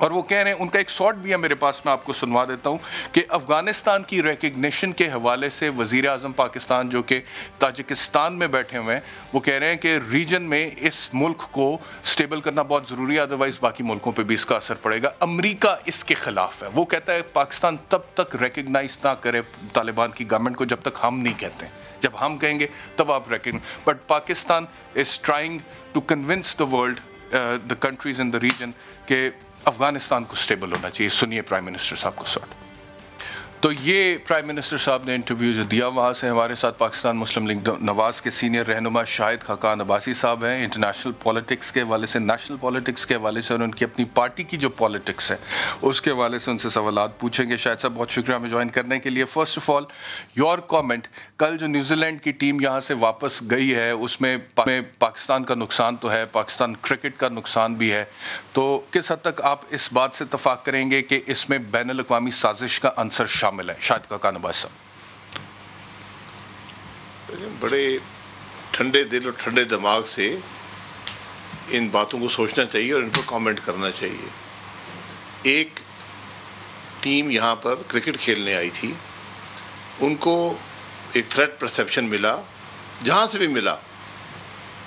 اور وہ کہہ رہے ہیں, ان کا ایک شارٹ بھی ہے میرے پاس, میں آپ کو سنوا دیتا ہوں, کہ افغانستان کی ریکگنیشن کے حوالے سے وزیر اعظم پاکستان جو کہ تاجکستان میں بیٹھے ہوئے ہیں, وہ کہہ رہے ہیں کہ ریجن میں اس ملک کو سٹیبل کرنا بہت ضروری ہے, ادروائز باقی ملکوں پہ بھی اس کا اثر پڑے گا. امریکہ اس کے خلاف ہے, وہ کہتا ہے پاکستان تب تک ریکگنائز نہ کرے طالبان کی گورنمنٹ کو جب تک ہم نہیں کہتے, جب ہم کہیں گے تب آپ recognize. But Pakistan is trying to convince the world, the countries in the region, کہ افغانستان کو سٹیبل ہونا چاہیے. سنیے پرائم منسٹر صاحب کو ساتھ. تو یہ پرائم منسٹر صاحب نے انٹرویو جو دیا, وہاں سے ہمارے ساتھ پاکستان مسلم لیگ نواز کے سینئر رہنما شاہد خاقان عباسی صاحب ہیں. انٹرنیشنل پولیٹکس کے حوالے سے, نیشنل پولیٹکس کے حوالے سے, اور ان کی اپنی پارٹی کی جو پولیٹکس ہے اس کے حوالے سے ان سے سوالات پوچھیں گے. شاہد صاحب بہت شکریہ ہمیں جوائن کرنے کے لیے. First of all your comment, کل جو نیوزی لینڈ کی ٹیم یہاں سے واپس گئی ہے اس میں پاکستان کا نقصان تو ہے, پاکستان کرکٹ کا نقصان بھی ہے, تو کس حد تک آپ اس بات سے اتفاق کریں گے کہ اس میں بین الاقوامی سازش کا عنصر شامل ہے؟ شاہد خاقان عباسی صاحب. بڑے ٹھنڈے دل اور ٹھنڈے دماغ سے ان باتوں کو سوچنا چاہیے اور ان پر کامنٹ کرنا چاہیے. ایک ٹیم یہاں پر کرکٹ کھیلنے آئی تھی, ان کو ایک تھریٹ پرسیپشن ملا, جہاں سے بھی ملا,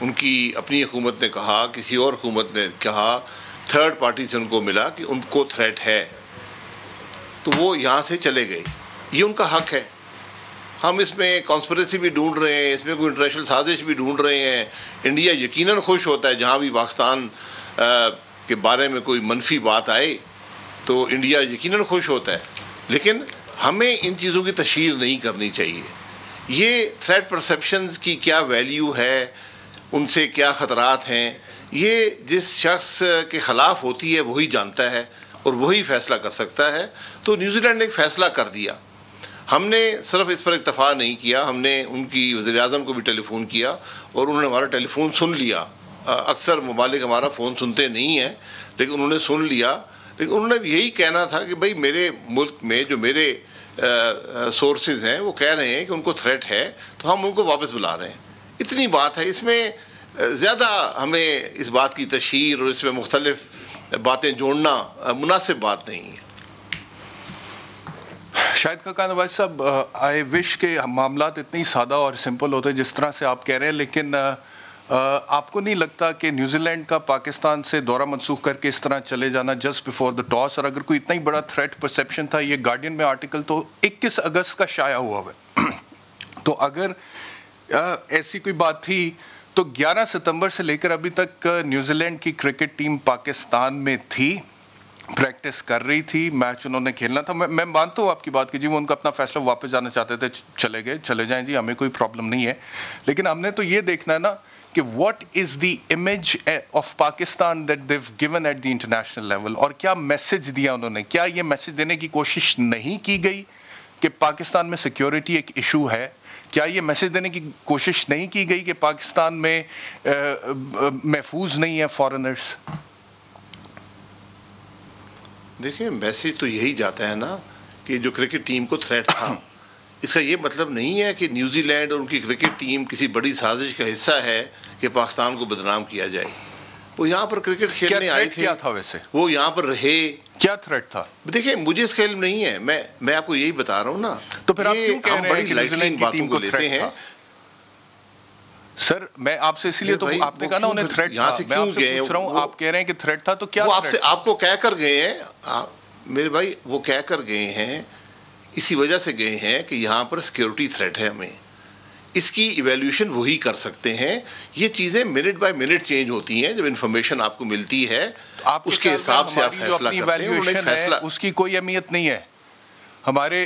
ان کی اپنی حکومت نے کہا, کسی اور حکومت نے کہا, تھرڈ پارٹی سے ان کو ملا کہ ان کو تھریٹ ہے, تو وہ یہاں سے چلے گئے. یہ ان کا حق ہے. ہم اس میں کانسپریسی بھی ڈھونڈ رہے ہیں, اس میں کوئی انٹرنیشنل سازش بھی ڈھونڈ رہے ہیں. انڈیا یقیناً خوش ہوتا ہے جہاں بھی پاکستان کے بارے میں کوئی منفی بات آئے تو انڈیا یقیناً خوش ہوتا ہے, لیکن ہمیں ان چیزوں کی تشہیر نہیں کرنی چاہیے. یہ تھریٹ پرسیپشنز کی کیا ویلیو ہے, ان سے کیا خطرات ہیں, یہ جس شخص کے خلاف ہوتی ہے وہی جانتا ہے اور وہی فیصلہ کر سکتا ہے. تو نیوزی لینڈ نے ایک فیصلہ کر دیا. ہم نے صرف اس پر اتفاق نہیں کیا, ہم نے ان کی وزیر اعظم کو بھی ٹیلی فون کیا اور انہوں نے ہمارا ٹیلی فون سن لیا. اکثر ممالک ہمارا فون سنتے نہیں ہیں, لیکن انہوں نے سن لیا. لیکن انہوں نے یہی کہنا تھا کہ بھئی میرے ملک میں جو میرے سورسز ہیں وہ کہہ رہے ہیں کہ ان کو تھریٹ ہے, تو ہم ان کو واپس بلا رہے ہیں. اتنی بات ہے. اس میں زیادہ ہمیں اس بات کی تشہیر اور اس میں مختلف باتیں جوڑنا مناسب بات نہیں ہے. شاہد خاقان عباسی صاحب, آئی وش کہ معاملات اتنی سادہ اور سمپل ہوتے جس طرح سے آپ کہہ رہے ہیں, لیکن آپ کو نہیں لگتا کہ نیوزی لینڈ کا پاکستان سے دورہ منسوخ کر کے اس طرح چلے جانا جسٹ بیفور دا ٹاس, اور اگر کوئی اتنا ہی بڑا تھریٹ پرسیپشن تھا, یہ گارڈین میں آرٹیکل تو 21 اگست کا شائع ہوا ہے, تو اگر ایسی کوئی بات تھی تو 11 ستمبر سے لے کر ابھی تک نیوزی لینڈ کی کرکٹ ٹیم پاکستان میں تھی, پریکٹس کر رہی تھی, میچ انہوں نے کھیلنا تھا. میں مانتا ہوں آپ کی بات کہ جی وہ ان کا اپنا فیصلہ واپس جانا چاہتے تھے, چلے گئے, چلے جائیں جی, ہمیں کوئی پرابلم نہیں ہے. لیکن ہم نے تو یہ دیکھنا ہے نا کہ what is the image of Pakistan that they've given at the international level, اور کیا میسج دیا انہوں نے. کیا یہ میسج دینے کی کوشش نہیں کی گئی کہ پاکستان میں سیکیورٹی ایک ایشو ہے؟ کیا یہ میسج دینے کی کوشش نہیں کی گئی کہ پاکستان میں محفوظ نہیں ہے فارنرز؟ دیکھیں, میسج تو یہی جاتا ہے نا کہ جو کرکٹ ٹیم کو تھریٹ تھا, اس کا یہ مطلب نہیں ہے کہ نیوزی لینڈ اور ان کی کرکٹ ٹیم کسی بڑی سازش کا حصہ ہے کہ پاکستان کو بدنام کیا جائے. وہ یہاں پر کرکٹ کھیلنے آئے تھے. کیا تھا ویسے, وہ یہاں پر رہے, کیا تھریٹ تھا؟ دیکھیں مجھے اس کا علم نہیں ہے, میں آپ کو یہی بتا رہا ہوں نا. تو پھر آپ کیوں کہہ رہے ہیں کہ نیوزی لینڈ کی ٹیم کو لیتے ہیں؟ سر میں آپ سے اسی لیے تو آپ نے کہا نا انہیں تھریٹ تھا, میں آپ سے پوچھ رہا ہوں, آپ کہہ رہے ہیں کہ تھریٹ تھا, تو کیا آپ کو کہہ کر گئے ہیں میرے بھائی, وہ کہہ کر گئے ہیں, اسی وجہ سے گئے ہیں کہ یہاں پر سیکیورٹی تھریٹ ہے ہمیں. اس کی ایویلیوشن وہی کر سکتے ہیں. یہ چیزیں منٹ بائی منٹ چینج ہوتی ہیں, جب انفارمیشن آپ کو ملتی ہے اس کے حساب سے آپ فیصلہ کرتے ہیں. اس کی کوئی اہمیت نہیں ہے.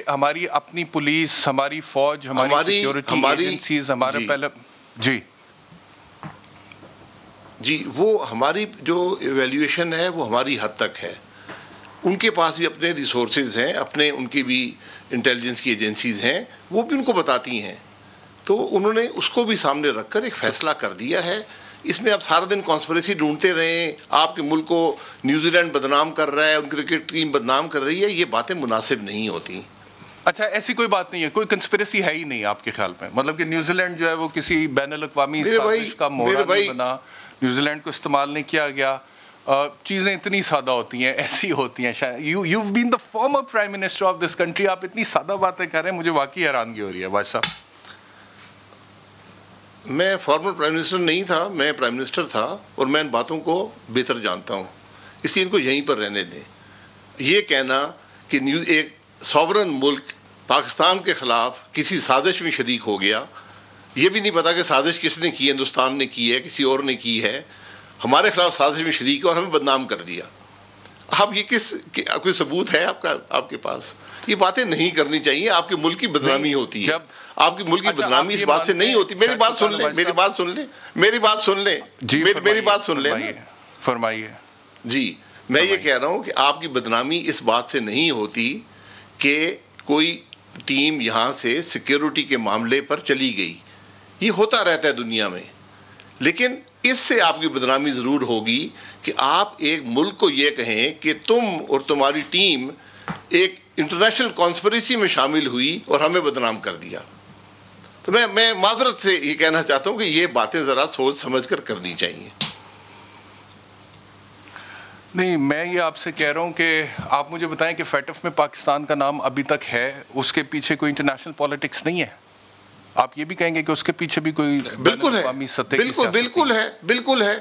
ہماری اپنی پولیس, ہماری فوج, ہماری سیکیورٹی ایجنسیز, ہمارے پہلے جی وہ ہماری جو ایویلیوشن ہے وہ ہماری حد تک ہے. ان کے پاس بھی اپنے ریسورسز ہیں, اپنے ان کی بھی انٹیلیجنس کی ایجنسیز ہیں, وہ بھی ان کو بتاتی ہیں. تو انہوں نے اس کو بھی سامنے رکھ کر ایک فیصلہ کر دیا ہے. اس میں آپ سارا دن کانسپریسی ڈھونڈتے رہیں, آپ کے ملک کو نیوزی لینڈ بدنام کر رہا ہے, ان کی کرکٹ ٹیم بدنام کر رہی ہے, یہ باتیں مناسب نہیں ہوتی. اچھا, ایسی کوئی بات نہیں ہے, کوئی کنسپریسی ہے ہی نہیں آپ کے خیال میں, مطلب کہ نیوزی لینڈ جو ہے وہ کسی بین الاقوامی سازش کا مورا نہیں بنا, نیوزی لینڈ کو استعمال نہیں کیا گیا, چیزیں اتنی سادہ ہوتی ہیں, ایسی ہوتی ہیں. You been the former prime minister of this country, آپ اتنی سادہ باتیں کر رہے ہیں, مجھے واقعی حیرانگی ہو رہی ہے بھائی صاحب. میں فارمر پرائم منسٹر نہیں تھا, میں پرائم منسٹر تھا, اور میں ان باتوں کو بہتر جانتا ہوں, اس لیے ان کو یہیں پر رہنے دیں. یہ کہنا کہ ایک سوورن ملک پاکستان کے خلاف کسی سازش میں شریک ہو گیا, یہ بھی نہیں پتا کہ سازش کس نے کی ہے, ہندوستان نے کی ہے, کسی اور نے کی ہے, ہمارے خلاف سازش میں شریک ہے اور ہمیں بدنام کر دیا. اب یہ کوئی ثبوت ہے آپ کے پاس؟ یہ باتیں نہیں کرنی چاہیے. آپ کے ملک کی بدنامی ہوتی ہے, آپ کی ملک کی بدنامی اس بات سے نہیں ہوتی. میری بات سن لیں, میری بات سن لیں, میری بات سن لیں, میری بات سن لیں, فرمائیے. جی, میں یہ کہہ رہا ہوں کہ آپ کی بدنامی اس بات سے نہیں ہوتی کہ کوئی ٹیم یہاں سے سیکیورٹی کے معاملے پر چلی گئی. یہ ہوتا رہتا ہے دنیا میں, لیکن اس سے آپ کی بدنامی ضرور ہوگی کہ آپ ایک ملک کو یہ کہیں کہ تم اور تمہاری ٹیم ایک انٹرنیشنل کانسپریسی میں شامل ہوئی اور ہمیں بدنام کر دیا. تو میں معذرت سے یہ کہنا چاہتا ہوں کہ یہ باتیں ذرا سوچ سمجھ کر کرنی چاہیے. نہیں, میں یہ آپ سے کہہ رہا ہوں کہ آپ مجھے بتائیں کہ فیٹف میں پاکستان کا نام ابھی تک ہے, اس کے پیچھے کوئی انٹرنیشنل پالیٹکس نہیں ہے؟ آپ یہ بھی کہیں گے کہ اس کے پیچھے بھی کوئی بالکل ہے, بالکل ہے, بالکل ہے,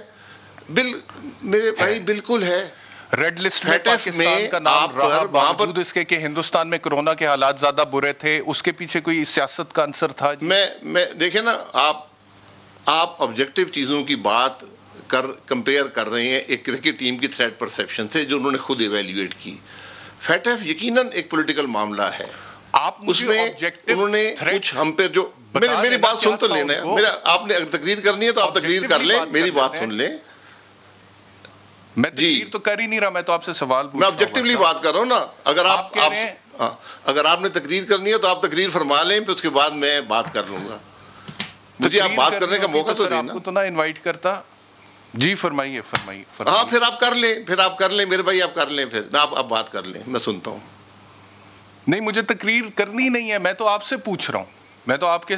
میرے بھائی بالکل ہے. ریڈ لسٹ میں پاکستان کا نام رہا باوجود اس کے کہ ہندوستان میں کرونا کے حالات زیادہ برے تھے, اس کے پیچھے کوئی سیاست کا عنصر تھا؟ میں دیکھیں نا, آپ آبجیکٹو چیزوں کی بات کمپیئر کر رہے ہیں ایک کرکٹ ٹیم کی تھریٹ پرسیپشن سے جو انہوں نے خود ایویلیویٹ کی. فیٹف یقیناً ایک پولیٹیکل معاملہ ہے. اس میں انہوں نے کچھ ہم پہ جو میری بات سن تو لینا ہے, آپ نے تقریر کرنی ہے تو آپ تقریر کر لیں, میری بات سن لیں. میں تقریر تو کر ہی نہیں رہا, میں تو آپ سے سوال پوچھ رہا ہوں. میں آبجیکٹیولی بات کر رہا ہوں نا. اگر آپ نے تقریر کرنی ہے تو آپ تقریر فرما لیں, پھر اس کے بعد میں بات کر لوں گا. مجھے آپ بات کرنے کا موقع تو دینا. آپ کو تو نہ انوائٹ کرتا. جی فرمائیے. ہاں, پھر آپ کر لیں میرے بھائی, آپ کر لیں, پھر آپ بات کر لیں, میں سنتا ہوں. نہیں, مجھے تقریر کرنی نہیں ہے, میں تو آپ سے پوچھ رہا ہوں. میں تو آپ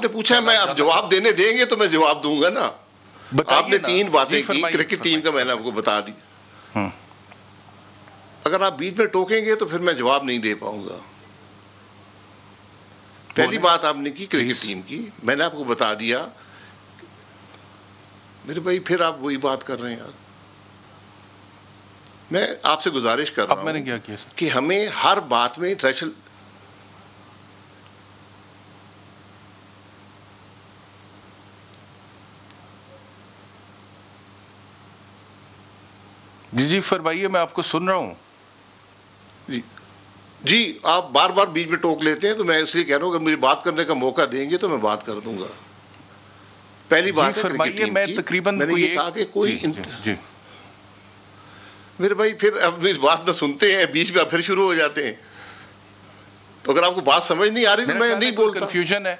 نے پوچھا ہے, میں آپ جواب دینے دیں گے تو میں جواب دوں گا نا. آپ نے 3 باتیں کی کرکٹ ٹیم کا, میں نے آپ کو بتا دی. اگر آپ بیچ میں ٹوکیں گے تو پھر میں جواب نہیں دے پاؤں گا. پہلی بات آپ نے کی کرکٹ ٹیم کی, میں نے آپ کو بتا دیا. میرے بھائی پھر آپ وہی بات کر رہے ہیں یار. میں آپ سے گزارش کر رہا ہوں کہ ہمیں ہر بات میں تھریشولڈ. جی فرمائیے, میں آپ کو سن رہا ہوں. جی, آپ بار بار بیچ میں ٹوک لیتے ہیں, تو میں اس لیے کہہ رہا ہوں اگر مجھے بات کرنے کا موقع دیں گے تو میں بات کر دوں گا. پہلی بات ہے کرکٹ ٹیم کی, میں نے یہ کہا کہ کوئی میرے بھائی پھر اب میری بات نہ سنتے ہیں, بیچ میں پھر شروع ہو جاتے ہیں. تو اگر آپ کو بات سمجھ نہیں آ رہی تو میں نہیں بولتا. کنفیوژن ہے,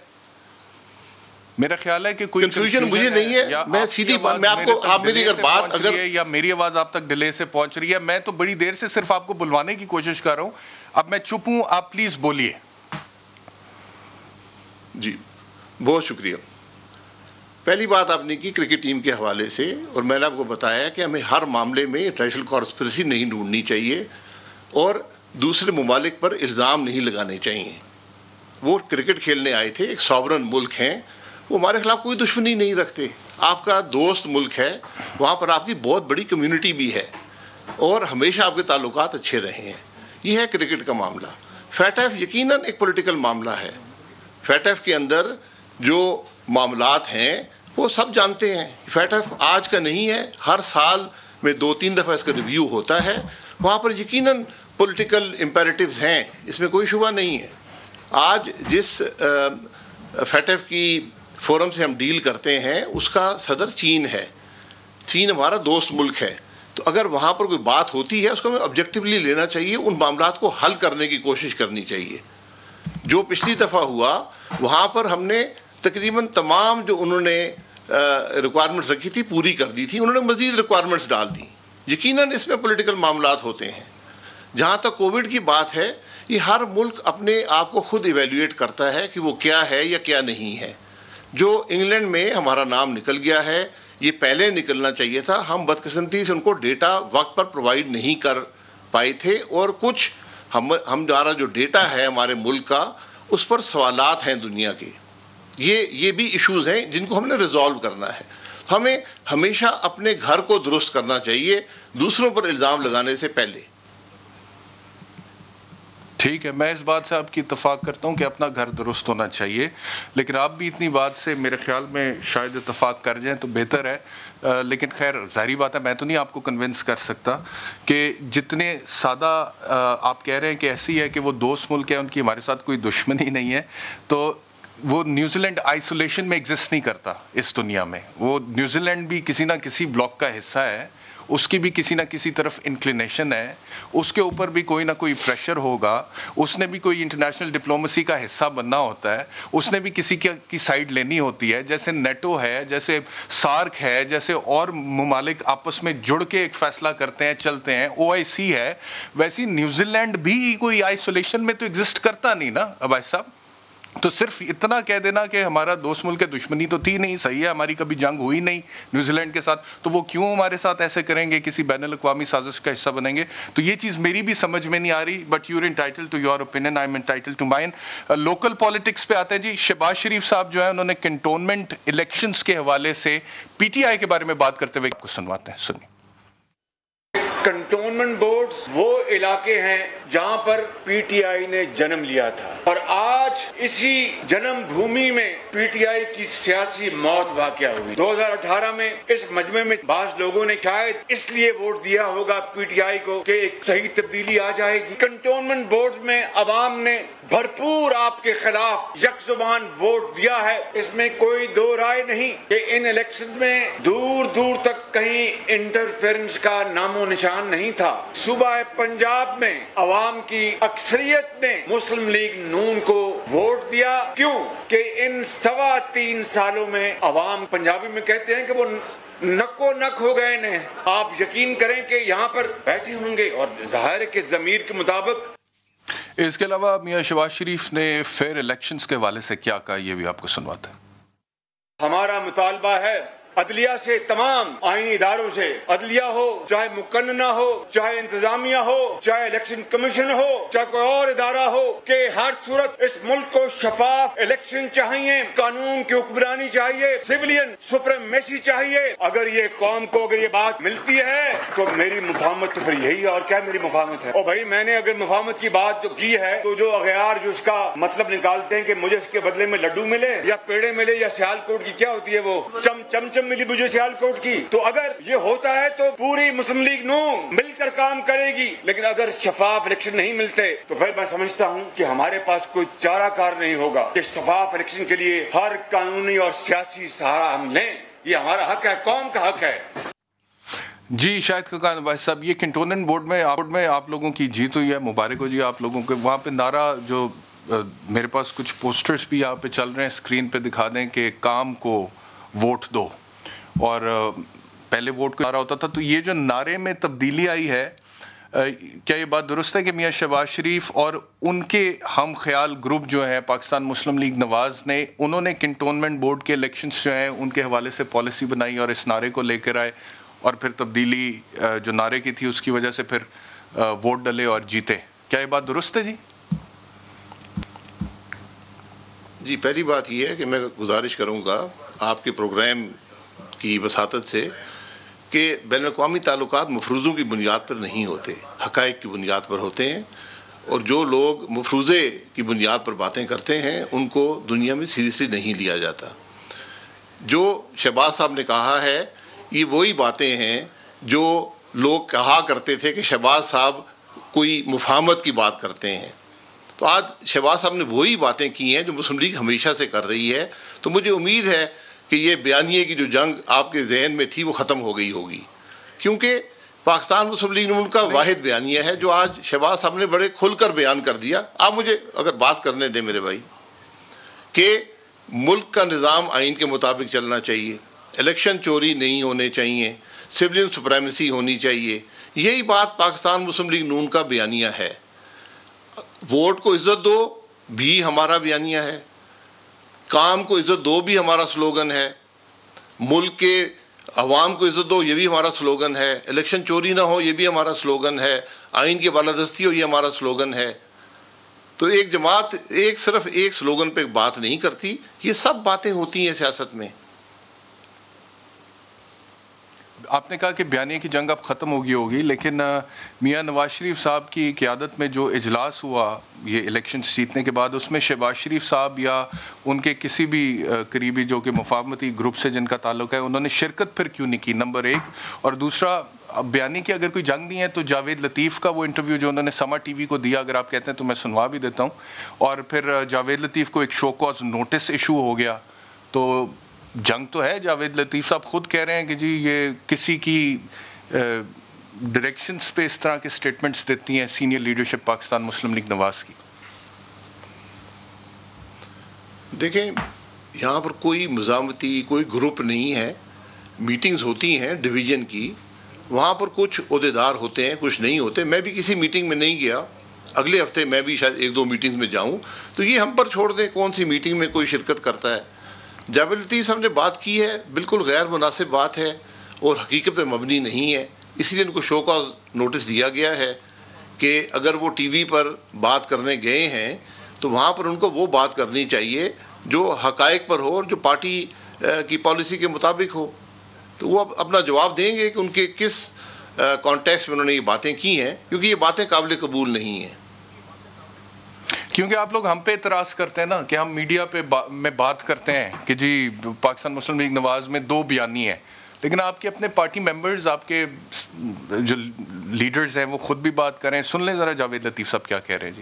میرا خیال ہے کہ کوئی کنفیوژن مجھے نہیں ہے. میں سیدھی بات, میں آپ کو, آپ میری اگر بات اگر یا میری آواز آپ تک ڈیلے سے پہنچ رہی ہے, میں تو بڑی دیر سے صرف آپ کو بلوانے کی کوشش کر رہا ہوں. اب میں چپ ہوں, آپ پلیز بولیے. جی بہت شکریہ. پہلی بات آپ نے کی کرکٹ ٹیم کے حوالے سے, اور میں نے آپ کو بتایا کہ ہمیں ہر معاملے میں انٹرنیشنل کانسپریسی نہیں ڈھونڈنی چاہیے اور دوسرے ممالک پر الزام نہیں لگانے چاہیے. وہ کرکٹ کھیلنے آئے تھے, ایک سوورن ملک ہیں, وہ ہمارے خلاف کوئی دشمنی نہیں رکھتے. آپ کا دوست ملک ہے, وہاں پر آپ کی بہت بڑی کمیونٹی بھی ہے اور ہمیشہ آپ کے تعلقات اچھے رہے ہیں. یہ ہے کرکٹ کا معاملہ. فیٹف یقیناً ایک پولیٹیکل معاملہ ہے. فیٹف کے اندر جو معاملات ہیں وہ سب جانتے ہیں. فیٹف آج کا نہیں ہے, ہر سال میں 2-3 دفعہ اس کا ریویو ہوتا ہے. وہاں پر یقیناً پولیٹیکل امپیریٹیوز ہیں, اس میں کوئی شبہ نہیں ہے. آج جس فیٹف کی فورم سے ہم ڈیل کرتے ہیں اس کا صدر چین ہے. چین ہمارا دوست ملک ہے, تو اگر وہاں پر کوئی بات ہوتی ہے اس کو ہمیں آبجیکٹیولی لینا چاہیے, ان معاملات کو حل کرنے کی کوشش کرنی چاہیے. جو پچھلی دفعہ ہوا وہاں پر ہم نے تقریباً تمام جو انہوں نے ریکوائرمنٹس رکھی تھی پوری کر دی تھی, انہوں نے مزید ریکوائرمنٹس ڈال دی. یقیناً اس میں پولیٹیکل معاملات ہوتے ہیں. جہاں تک کووڈ کی بات ہے, یہ ہر ملک اپنے آپ کو خود ایویلیویٹ کرتا ہے کہ وہ کیا ہے یا کیا نہیں ہے. جو انگلینڈ میں ہمارا نام نکل گیا ہے, یہ پہلے نکلنا چاہیے تھا. ہم بدقسمتی سے ان کو ڈیٹا وقت پر پرووائڈ نہیں کر پائے تھے, اور کچھ ہمارا جو ڈیٹا ہے ہمارے ملک کا, اس پر سوالات ہیں دنیا کے. یہ بھی ایشوز ہیں جن کو ہم نے ریزالو کرنا ہے. ہمیں ہمیشہ اپنے گھر کو درست کرنا چاہیے دوسروں پر الزام لگانے سے پہلے. ٹھیک ہے, میں اس بات سے آپ کی اتفاق کرتا ہوں کہ اپنا گھر درست ہونا چاہیے, لیکن آپ بھی اتنی بات سے میرے خیال میں شاید اتفاق کر جائیں تو بہتر ہے. لیکن خیر ظاہری بات ہے, میں تو نہیں آپ کو کنونس کر سکتا کہ جتنے سادہ آپ کہہ رہے ہیں کہ ایسی ہے کہ وہ دوست ملک ہے, ان کی ہمارے ساتھ کوئی دشمنی نہیں ہے, تو وہ نیوزی لینڈ آئسولیشن میں ایگزسٹ نہیں کرتا اس دنیا میں. وہ نیوزی لینڈ بھی کسی نہ کسی بلاک کا حصہ ہے, اس کی بھی کسی نہ کسی طرف انکلینیشن ہے, اس کے اوپر بھی کوئی نہ کوئی پریشر ہوگا, اس نے بھی کوئی انٹرنیشنل ڈپلومیسی کا حصہ بننا ہوتا ہے, اس نے بھی کسی کی سائڈ لینی ہوتی ہے. جیسے نیٹو ہے, جیسے سارک ہے, جیسے اور ممالک آپس میں جڑ کے ایک فیصلہ کرتے ہیں چلتے ہیں, OIC ہے, ویسی نیوزی لینڈ بھی کوئی آئسولیشن میں تو ایگزسٹ کرتا نہیں نا عباس صاحب. تو صرف اتنا کہہ دینا کہ ہمارا دوست ملک کے دشمنی تو تھی نہیں, صحیح ہے, ہماری کبھی جنگ ہوئی نہیں نیوزی لینڈ کے ساتھ, تو وہ کیوں ہمارے ساتھ ایسے کریں گے, کسی بین الاقوامی سازش کا حصہ بنیں گے؟ تو یہ چیز میری بھی سمجھ میں نہیں آ رہی. But you are entitled to your opinion, I am entitled to mine. Local politics پہ آتے ہیں جی. شہباز شریف صاحب جو ہے انہوں نے کنٹونمنٹ الیکشنز کے حوالے سے PTI کے بارے میں بات کرتے ہوئے کچھ سنواتے ہیں, سنیے. کنٹونمنٹ بورڈز وہ علاقے ہیں جہاں پر PTI نے جنم لیا تھا, اور آج اسی جنم بھومی میں PTI کی سیاسی موت واقع ہوئی. 2018 میں اس مجمع میں بعض لوگوں نے شاید اس لیے ووٹ دیا ہوگا PTI کو کہ ایک صحیح تبدیلی آ جائے گی. کنٹونمنٹ بورڈز میں عوام نے بھرپور آپ کے خلاف یک زبان ووٹ دیا ہے, اس میں کوئی دو رائے نہیں کہ ان الیکشن میں دور دور تک کہیں انٹرفیرنس کا نام و نشان نہیں تھا. صوبہ پنجاب میں عوام کی اکثریت نے مسلم لیگ نون کو ووٹ دیا. کیوں کہ ان 3.25 سالوں میں عوام, پنجابی میں کہتے ہیں کہ وہ نکو نک ہو گئے ہیں. آپ یقین کریں کہ یہاں پر بیٹھے ہوں گے اور ظاہر کے ضمیر کے مطابق. اس کے علاوہ میاں شہباز شریف نے فیئر الیکشنز کے حوالے سے کیا کہا, یہ بھی آپ کو سنواتے ہیں. ہمارا مطالبہ ہے عدلیہ سے, تمام آئینی اداروں سے, عدلیہ ہو چاہے مقننہ ہو, چاہے انتظامیہ ہو, چاہے الیکشن کمیشن ہو, چاہے کوئی اور ادارہ ہو, کہ ہر صورت اس ملک کو شفاف الیکشن چاہیے, قانون کی حکمرانی چاہیے, سویلین سپریمیسی چاہیے. اگر یہ قوم کو اگر یہ بات ملتی ہے تو میری مفاہمت تو پھر یہی ہے. اور کیا میری مفاہمت ہے؟ اور بھائی میں نے اگر مفاہمت کی بات جو کی ہے تو جو اغیار جو اس کا مطلب نکالتے ہیں کہ مجھے اس کے بدلے میں لڈو ملے یا پیڑے ملے یا سیال کوٹ کی کیا ہوتی ہے وہ چم ملی مجھے سیال کوٹ کی, تو اگر یہ ہوتا ہے تو پوری مسلم لیگ نون مل کر کام کرے گی. لیکن اگر شفاف الیکشن نہیں ملتے تو پھر میں سمجھتا ہوں کہ ہمارے پاس کوئی چارہ کار نہیں ہوگا کہ شفاف الیکشن کے لیے ہر قانونی اور سیاسی سہارا ہم لیں. یہ ہمارا حق ہے, قوم کا حق ہے. جی شاہد خاقان بھائی صاحب, یہ کنٹونمنٹ بورڈ میں آپ لوگوں کی جیت ہوئی ہے, مبارک ہو جی آپ لوگوں کے. وہاں پہ نعرہ جو میرے پاس کچھ پوسٹرز بھی یہاں پہ چل رہے ہیں, اسکرین پہ دکھا دیں کہ کام کو ووٹ دو, اور پہلے ووٹ کو نعرہ ہوتا تھا. تو یہ جو نعرے میں تبدیلی آئی ہے, کیا یہ بات درست ہے کہ میاں شہباز شریف اور ان کے ہم خیال گروپ جو ہیں پاکستان مسلم لیگ نواز نے, انہوں نے کنٹونمنٹ بورڈ کے الیکشنز جو ہیں ان کے حوالے سے پالیسی بنائی اور اس نعرے کو لے کر آئے, اور پھر تبدیلی جو نعرے کی تھی اس کی وجہ سے پھر ووٹ ڈلے اور جیتے؟ کیا یہ بات درست ہے جی؟ جی, پہلی بات یہ ہے کہ میں گزارش کروں گا آپ کے پروگرام کی وساطت سے کہ بین الاقوامی تعلقات مفروضوں کی بنیاد پر نہیں ہوتے, حقائق کی بنیاد پر ہوتے ہیں. اور جو لوگ مفروضے کی بنیاد پر باتیں کرتے ہیں ان کو دنیا میں سیریسلی نہیں لیا جاتا. جو شہباز صاحب نے کہا ہے یہ وہی باتیں ہیں جو لوگ کہا کرتے تھے کہ شہباز صاحب کوئی مفاہمت کی بات کرتے ہیں. تو آج شہباز صاحب نے وہی باتیں کی ہیں جو مسلم لیگ ہمیشہ سے کر رہی ہے. تو مجھے امید ہے کہ یہ بیانیے کی جو جنگ آپ کے ذہن میں تھی وہ ختم ہو گئی ہوگی, کیونکہ پاکستان مسلم لیگ نون کا واحد بیانیہ ہے جو آج شہباز صاحب نے بڑے کھل کر بیان کر دیا. آپ مجھے اگر بات کرنے دیں میرے بھائی, کہ ملک کا نظام آئین کے مطابق چلنا چاہیے, الیکشن چوری نہیں ہونے چاہیے, سویلین سپریمیسی ہونی چاہیے, یہی بات پاکستان مسلم لیگ نون کا بیانیہ ہے. ووٹ کو عزت دو بھی ہمارا بیانیہ ہے, کام کو عزت دو بھی ہمارا سلوگن ہے, ملک کے عوام کو عزت دو یہ بھی ہمارا سلوگن ہے، الیکشن چوری نہ ہو یہ بھی ہمارا سلوگن ہے، آئین کی بالادستی ہو یہ ہمارا سلوگن ہے. تو ایک جماعت صرف ایک سلوگن پہ بات نہیں کرتی، یہ سب باتیں ہوتی ہیں سیاست میں. آپ نے کہا کہ بیانیے کی جنگ اب ختم ہوگی لیکن میاں نواز شریف صاحب کی قیادت میں جو اجلاس ہوا یہ الیکشن جیتنے کے بعد، اس میں شہباز شریف صاحب یا ان کے کسی بھی قریبی جو کہ مفاہمتی گروپ سے جن کا تعلق ہے انہوں نے شرکت پھر کیوں نہیں کی؟ نمبر ایک. اور دوسرا، بیانی کی اگر کوئی جنگ نہیں ہے تو جاوید لطیف کا وہ انٹرویو جو انہوں نے سما ٹی وی کو دیا، اگر آپ کہتے ہیں تو میں سنوا بھی دیتا ہوں. اور پھر جاوید لطیف کو ایک شو کاز نوٹس ایشو ہو گیا. تو جنگ تو ہے. جاوید لطیف صاحب خود کہہ رہے ہیں کہ جی یہ کسی کی ڈائریکشنز پہ اس طرح کے سٹیٹمنٹس دیتی ہیں سینئر لیڈرشپ پاکستان مسلم لیگ نواز کی. دیکھیں یہاں پر کوئی مزاحمتی کوئی گروپ نہیں ہے. میٹنگز ہوتی ہیں ڈویژن کی، وہاں پر کچھ عہدیدار ہوتے ہیں کچھ نہیں ہوتے. میں بھی کسی میٹنگ میں نہیں گیا، اگلے ہفتے میں بھی شاید 1-2 میٹنگز میں جاؤں. تو یہ ہم پر چھوڑ دیں کون سی میٹنگ میں کوئی شرکت کرتا ہے. جاوید لطیف صاحب نے بات کی ہے، بالکل غیر مناسب بات ہے اور حقیقت پہ مبنی نہیں ہے. اس لیے ان کو شو کاز نوٹس دیا گیا ہے کہ اگر وہ ٹی وی پر بات کرنے گئے ہیں تو وہاں پر ان کو وہ بات کرنی چاہیے جو حقائق پر ہو اور جو پارٹی کی پالیسی کے مطابق ہو. تو وہ اپنا جواب دیں گے کہ ان کے کس کانٹیکسٹ میں انہوں نے یہ باتیں کی ہیں، کیونکہ یہ باتیں قابل قبول نہیں ہیں. کیونکہ آپ لوگ ہم پہ اعتراض کرتے ہیں نا کہ ہم میڈیا پہ میں بات کرتے ہیں کہ جی پاکستان مسلم لیگ نواز میں 2 بیانی ہیں، لیکن آپ کے اپنے پارٹی ممبرز، آپ کے جو لیڈرز ہیں وہ خود بھی بات کر رہے ہیں. سن لیں ذرا جاوید لطیف صاحب کیا کہہ رہے ہیں. جی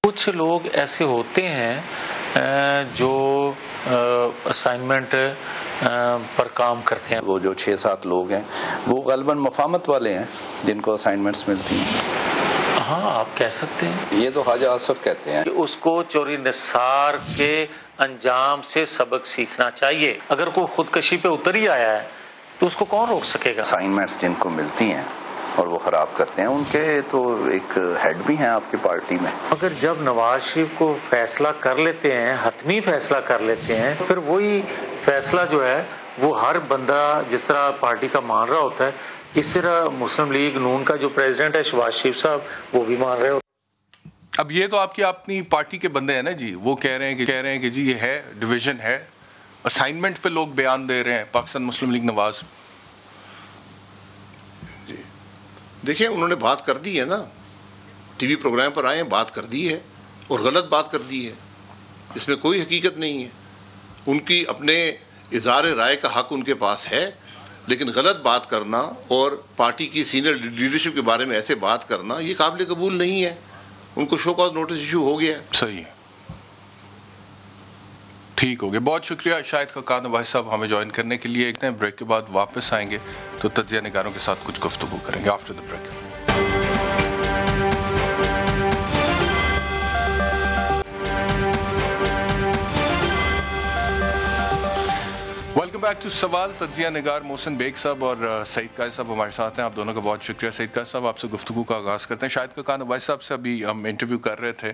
کچھ لوگ ایسے ہوتے ہیں جو اسائنمنٹ پر کام کرتے ہیں. وہ جو 6-7 لوگ ہیں وہ غالباً مفاہمت والے ہیں جن کو اسائنمنٹس ملتی ہیں. ہاں آپ کہہ سکتے ہیں. یہ تو خواجہ آصف کہتے ہیں کہ اس کو چوری نثار کے انجام سے سبق سیکھنا چاہیے. اگر کوئی خودکشی پہ اتر ہی آیا ہے تو اس کو کون روک سکے گا؟ اسائنمنٹس جن کو ملتی ہیں اور وہ خراب کرتے ہیں، ان کے تو ایک ہیڈ بھی ہیں آپ کی پارٹی میں. اگر جب نواز شریف کو فیصلہ کر لیتے ہیں، حتمی فیصلہ کر لیتے ہیں، پھر وہی فیصلہ جو ہے وہ ہر بندہ جس طرح پارٹی کا مان رہا ہوتا ہے، اس طرح مسلم لیگ نون کا جو پریزیڈنٹ ہے شہباز شریف صاحب وہ بھی مان رہے ہوتے ہیں. اب یہ تو آپ کی اپنی پارٹی کے بندے ہیں نا جی، وہ کہہ رہے ہیں کہ جی یہ ہے ڈویژن ہے، اسائنمنٹ پہ لوگ بیان دے رہے ہیں پاکستان مسلم لیگ نواز. دیکھیں انہوں نے بات کر دی ہے نا، ٹی وی پروگرام پر آئے ہیں، بات کر دی ہے اور غلط بات کر دی ہے. اس میں کوئی حقیقت نہیں ہے. ان کی اپنے اظہار رائے کا حق ان کے پاس ہے، لیکن غلط بات کرنا اور پارٹی کی سینئر لیڈرشپ کے بارے میں ایسے بات کرنا یہ قابل قبول نہیں ہے. ان کو شو کاز نوٹس ایشو ہو گیا ہے. صحیح ہے، ٹھیک ہو گیا. بہت شکریہ شاہد خاقان عباسی صاحب ہمیں جوائن کرنے کے لیے. ایک نئے بریک کے بعد واپس آئیں گے تو تجزیہ نگاروں کے ساتھ کچھ گفتگو کریں گے after the break. Welcome back to Sawal. تجزیہ نگار محسن بیگ صاحب اور سعید قائد صاحب ہمارے ساتھ ہیں. آپ دونوں کا بہت شکریہ. سعید قائد صاحب آپ سے گفتگو کا آغاز کرتے ہیں. شاہد خاقان عباسی صاحب سے ابھی ہم انٹرویو کر رہے تھے.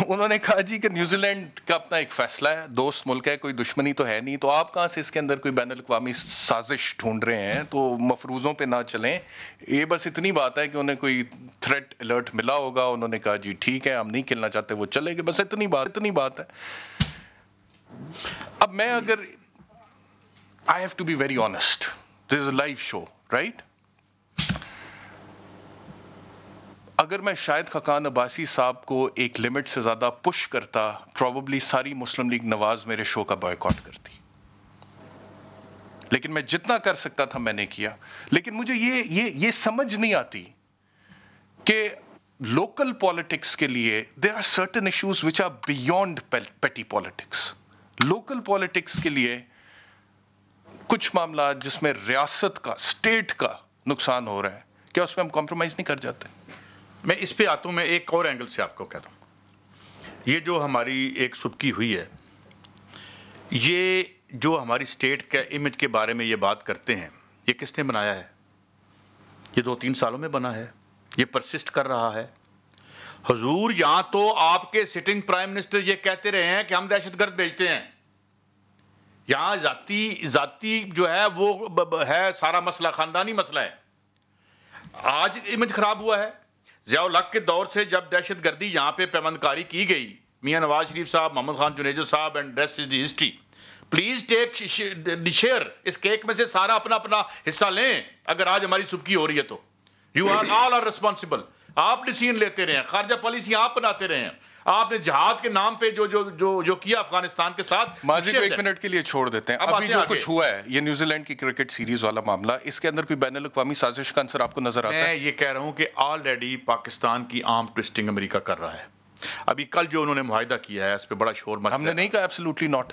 انہوں نے کہا جی کہ نیوزی لینڈ کا اپنا ایک فیصلہ ہے، دوست ملک ہے، کوئی دشمنی تو ہے نہیں، تو آپ کہاں سے اس کے اندر کوئی بین الاقوامی سازش ڈھونڈ رہے ہیں؟ تو مفروضوں پہ نہ چلیں. یہ بس اتنی بات ہے کہ انہیں کوئی تھریٹ الرٹ ملا ہوگا، انہوں نے کہا جی ٹھیک ہے ہم نہیں کھیلنا چاہتے، وہ چلے گئے. بس اتنی بات ہے. اب میں اگر I have to be very honest, this is a live show, right? اگر میں شاہد خاقان عباسی صاحب کو ایک لمٹ سے زیادہ پش کرتا، پروبیبلی ساری مسلم لیگ نواز میرے شو کا بائیکاٹ کرتی. لیکن میں جتنا کر سکتا تھا میں نے کیا. لیکن مجھے یہ سمجھ نہیں آتی کہ لوکل پالیٹکس کے لیے there are certain issues which are beyond petty politics. Local politics کے لیے کچھ معاملات جس میں ریاست کا، اسٹیٹ کا نقصان ہو رہا ہے، کیا اس میں ہم کمپرومائز نہیں کر جاتے؟ میں اس پہ آتا ہوں. میں ایک اور اینگل سے آپ کو کہتا ہوں، یہ جو ہماری ایک سبکی ہوئی ہے، یہ جو ہماری اسٹیٹ کے امیج کے بارے میں یہ بات کرتے ہیں، یہ کس نے بنایا ہے؟ یہ 2-3 سالوں میں بنا ہے، یہ پرسسٹ کر رہا ہے. حضور یہاں تو آپ کے سٹنگ پرائم منسٹر یہ کہتے رہے ہیں کہ ہم دہشت گرد بھیجتے ہیں. یہاں ذاتی جو ہے وہ ہے سارا مسئلہ، خاندانی مسئلہ ہے. آج امیج خراب ہوا ہے. ضیاء الحق کے دور سے جب دہشت گردی یہاں پہ پیوند کاری کی گئی، میاں نواز شریف صاحب، محمد خان جنیجو صاحب and rest is the history. Please take the share. اس کیک میں سے سارا اپنا اپنا حصہ لیں. اگر آج ہماری سبکی ہو رہی ہے تو you are all are responsible. آپ ڈیسیژن لیتے رہے ہیں، خارجہ پالیسی آپ بناتے رہے ہیں. آپ نے جہاد کے نام پہ جو کیا افغانستان کے ساتھ. ماضی کو ایک منٹ کے لیے چھوڑ دیتے ہیں. ابھی جو کچھ ہوا ہے یہ نیوزی لینڈ کی کرکٹ سیریز والا معاملہ، اس کے اندر کوئی بین الاقوامی سازش کا عنصر آپ کو نظر آتا ہے؟ میں یہ کہہ رہا ہوں کہ آلریڈی پاکستان کی آرم ٹوئسٹنگ امریکہ کر رہا ہے. ابھی کل جو انہوں نے معاہدہ کیا ہے اس پہ بڑا شور مچا. ہم نے نہیں کہا ایبسولوٹلی ناٹ،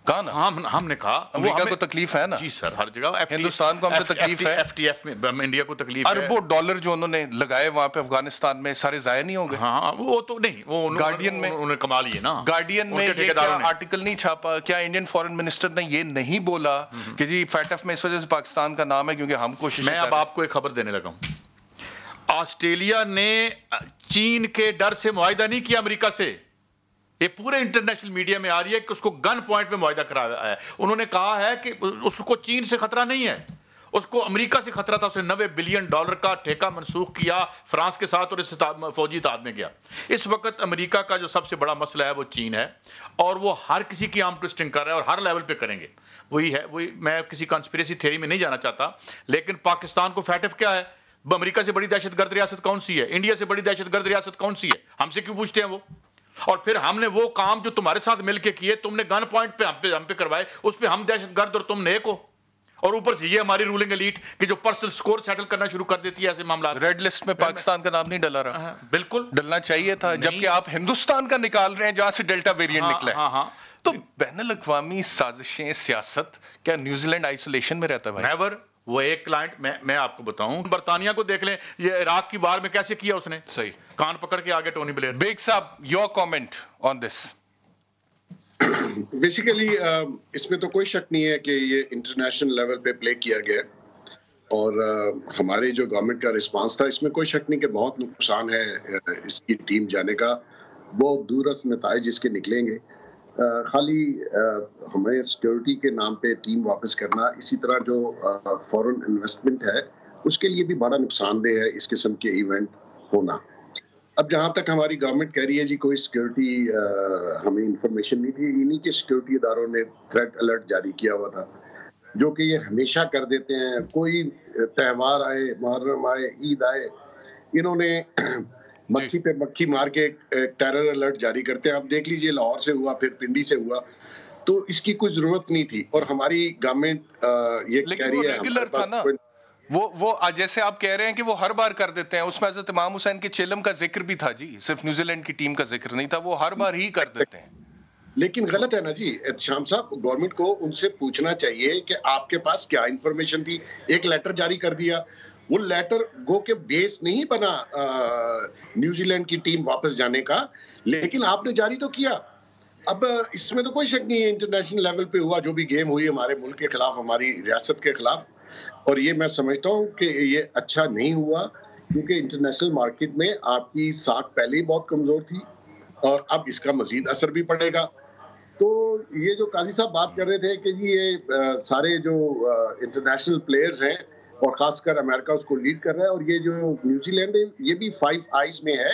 کہا نا ہم نے کہا امریکہ کو تکلیف ہے نا. جی سر، ہر جگہ. ہندوستان کو ہم سے تکلیف ہے. ایف ٹی ایف میں انڈیا کو تکلیف ہے. اربوں ڈالر جو انہوں نے لگائے وہاں پہ افغانستان میں سارے ضائع نہیں ہوں گے. ہاں وہ تو نہیں، وہ گارڈین میں انہوں نے کما لیے نا. گارڈین میں یہ کیا آرٹیکل نہیں چھاپا؟ کیا انڈین فارن منسٹر نے یہ نہیں بولا کہ جی فیٹف میں اس وجہ سے پاکستان کا نام ہے کیونکہ ہم کوشش. میں اب آپ کو ایک خبر دینے لگا ہوں. آسٹریلیا نے چین کے ڈر سے معاہدہ نہیں کیا امریکہ سے. یہ پورے انٹرنیشنل میڈیا میں آ رہی ہے کہ اس کو گن پوائنٹ پہ معاہدہ کرایا ہے. انہوں نے کہا ہے کہ اس کو چین سے خطرہ نہیں ہے، اس کو امریکہ سے خطرہ تھا. اس نے $90 بلین کا ٹھیکہ منسوخ کیا فرانس کے ساتھ اور اس فوجی اتحاد میں گیا. اس وقت امریکہ کا جو سب سے بڑا مسئلہ ہے وہ چین ہے، اور وہ ہر کسی کی آرم ٹوئسٹنگ کر رہا ہے اور ہر لیول پہ کریں گے. وہی ہے، میں کسی کنسپریسی تھیوری میں نہیں جانا چاہتا، لیکن پاکستان کو فیٹف کیا ہے؟ امریکہ سے بڑی دہشت گرد ریاست کون سی ہے؟ انڈیا سے بڑی دہشت گرد ریاست کون سی ہے؟ ہم سے کیوں پوچھتے ہیں وہ؟ اور پھر ہم نے وہ کام جو تمہارے ساتھ مل کے کیے، تم نے گن پوائنٹ پہ ہم پہ کروائے، اس پہ ہم دہشت گرد اور تم نیک ہو. اور اوپر سے یہ ہماری رولنگ ایلیٹ کہ جو پرسنل سکور سیٹل کرنا شروع کر دیتی ہے ایسے معاملات. ریڈ لسٹ میں پاکستان کا نام نہیں ڈلا رہا. بالکل ڈلنا چاہیے تھا، جبکہ آپ ہندوستان کا نکال رہے ہیں جہاں سے ڈیلٹا ویریئنٹ نکلا ہے. ہاں تو بین الاقوامی سازشیں، سیاست، کیا نیوزی لینڈ آئسولیشن میں رہتا ہے؟ نیور. وہ ایک کلائنٹ میں آپ کو بتاؤں، برطانیہ کو دیکھ لیں، یہ عراق کی وار میں کیسے کیا اس نے. صحیح. کان پکڑ کے آگے ٹونی بلیئر. بیگ صاحب، your comment on this. Basically اس میں تو کوئی شک نہیں ہے کہ یہ انٹرنیشنل لیول پہ پلے کیا گیا، اور ہمارے جو گورنمنٹ کا رسپانس تھا اس میں کوئی شک نہیں کہ بہت نقصان ہے اس کی ٹیم جانے کا. بہت دورس نتائج اس کے نکلیں گے. خالی ہمیں سیکورٹی کے نام پہ ٹیم واپس کرنا، اسی طرح جو فورن انویسٹمنٹ ہے اس کے لیے بھی بڑا نقصان دہ ہے اس قسم کے ایونٹ ہونا. اب جہاں تک ہماری گورنمنٹ کہہ رہی ہے جی کوئی سیکورٹی ہمیں انفارمیشن نہیں تھی، انہی کے سیکورٹی اداروں نے تھریٹ الرٹ جاری کیا ہوا تھا، جو کہ یہ ہمیشہ کر دیتے ہیں. کوئی تہوار آئے، محرم آئے، عید آئے، انہوں نے مکھی پہ مکھی مار کے ٹیرر الرٹ جاری کرتے ہیں. اب دیکھ لیجئے لاہور سے ہوا، پھر پنڈی سے ہوا، تو اس کی کوئی ضرورت نہیں تھی. اور ہماری گورنمنٹ یہ کہہ رہی ہے وہ جیسے آپ کہہ رہے ہیں کہ وہ ہر بار کر دیتے ہیں، اس میں حضرت امام حسین کے چیلم کا ذکر بھی تھا جی، صرف نیوزی لینڈ کی ٹیم کا ذکر نہیں تھا، وہ ہر بار ہی کر دیتے ہیں. لیکن غلط ہے نا جی شام صاحب. گورنمنٹ کو ان سے پوچھنا چاہیے کہ آپ کے پاس کیا انفارمیشن تھی. ایک لیٹر جاری کر دیا، وہ لیٹر گو کے بیس نہیں بنا نیوزی لینڈ کی ٹیم واپس جانے کا، لیکن آپ نے جاری تو کیا. اب اس میں تو کوئی شک نہیں ہے انٹرنیشنل لیول پہ ہوا جو بھی گیم ہوئی ہمارے ملک کے خلاف، ہماری ریاست کے خلاف، اور یہ میں سمجھتا ہوں کہ یہ اچھا نہیں ہوا، کیونکہ انٹرنیشنل مارکیٹ میں آپ کی ساکھ پہلے ہی بہت کمزور تھی اور اب اس کا مزید اثر بھی پڑے گا. تو یہ جو قاضی صاحب بات کر رہے تھے کہ جی یہ سارے جو انٹرنیشنل پلیئرز ہیں اور خاص کر امریکہ اس کو لیڈ کر رہا ہے، اور یہ جو نیوزی لینڈ ہے یہ بھی 5 آئیز میں ہے.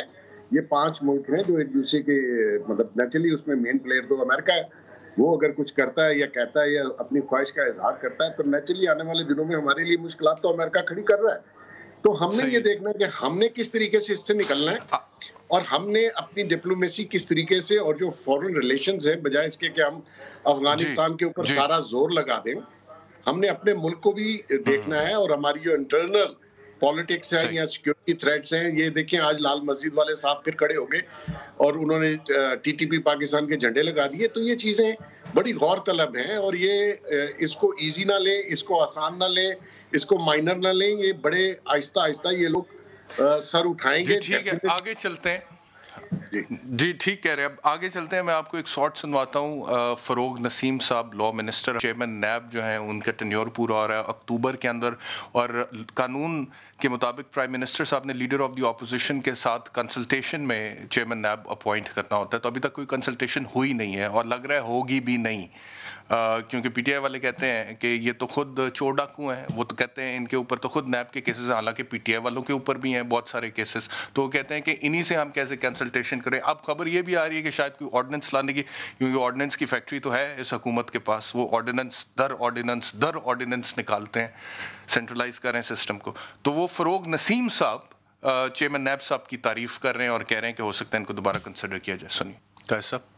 یہ 5 ملک ہیں جو ایک دوسرے کے مطلب نیچرلی اس میں مین پلیئر تو امریکہ ہے. وہ اگر کچھ کرتا ہے یا کہتا ہے یا اپنی خواہش کا اظہار کرتا ہے تو نیچرلی آنے والے دنوں میں ہمارے لیے مشکلات تو امریکہ کھڑی کر رہا ہے. تو ہم نے یہ دیکھنا ہے کہ ہم نے کس طریقے سے اس سے نکلنا ہے، اور ہم نے اپنی ڈپلومیسی کس طریقے سے، اور جو فورن ریلیشنز ہیں، بجائے اس کے کہ ہم افغانستان کے اوپر سارا زور لگا دیں، ہم نے اپنے ملک کو بھی دیکھنا ہے. اور ہماری جو انٹرنل پالیٹکس ہے یا سیکورٹی تھریٹس ہیں، یہ دیکھیں آج لال مسجد والے صاحب پھر کھڑے ہو گئے اور انہوں نے ٹی ٹی پی پاکستان کے جھنڈے لگا دیے. تو یہ چیزیں بڑی غور طلب ہیں، اور یہ اس کو ایزی نہ لیں، اس کو آسان نہ لیں، اس کو مائنر نہ لیں. یہ بڑے آہستہ آہستہ یہ لوگ سر اٹھائیں گے. ٹھیک ہے، آگے چلتے ہیں. جی ٹھیک کہہ رہے ہیں. اب آگے چلتے ہیں, میں آپ کو ایک شارٹ سنواتا ہوں. فروغ نسیم صاحب لا منسٹر, چیئرمین نیب جو ہیں, ان کا ٹینیور پورا ہو رہا ہے اکتوبر کے اندر, اور قانون کے مطابق پرائم منسٹر صاحب نے لیڈر آف دی اپوزیشن کے ساتھ کنسلٹیشن میں چیئرمین نیب اپوائنٹ کرنا ہوتا ہے. تو ابھی تک کوئی کنسلٹیشن ہوئی نہیں ہے, اور لگ رہا ہے ہوگی بھی نہیں, کیونکہ پی ٹی آئی والے کہتے ہیں کہ یہ تو خود چور ڈاکو ہیں. وہ تو کہتے ہیں ان کے اوپر تو خود نیب کے کیسز ہیں, حالانکہ پی ٹی آئی والوں کے اوپر بھی ہیں بہت سارے کیسز. تو وہ کہتے ہیں کہ انہی سے ہم کیسے کنسلٹیشن کریں. اب خبر یہ بھی آ رہی ہے کہ شاید کوئی آرڈیننس لانے کی, کیونکہ آرڈیننس کی فیکٹری تو ہے اس حکومت کے پاس, وہ آرڈیننس در آرڈیننس نکالتے ہیں, سینٹرلائز کر رہے ہیں سسٹم کو. تو وہ فروغ نسیم صاحب چیئرمین نیب صاحب کی تعریف کر رہے ہیں اور کہہ رہے ہیں کہ ہو سکتا ہے ان کو دوبارہ کنسیڈر کیا جائے. سنیے قائد صاحب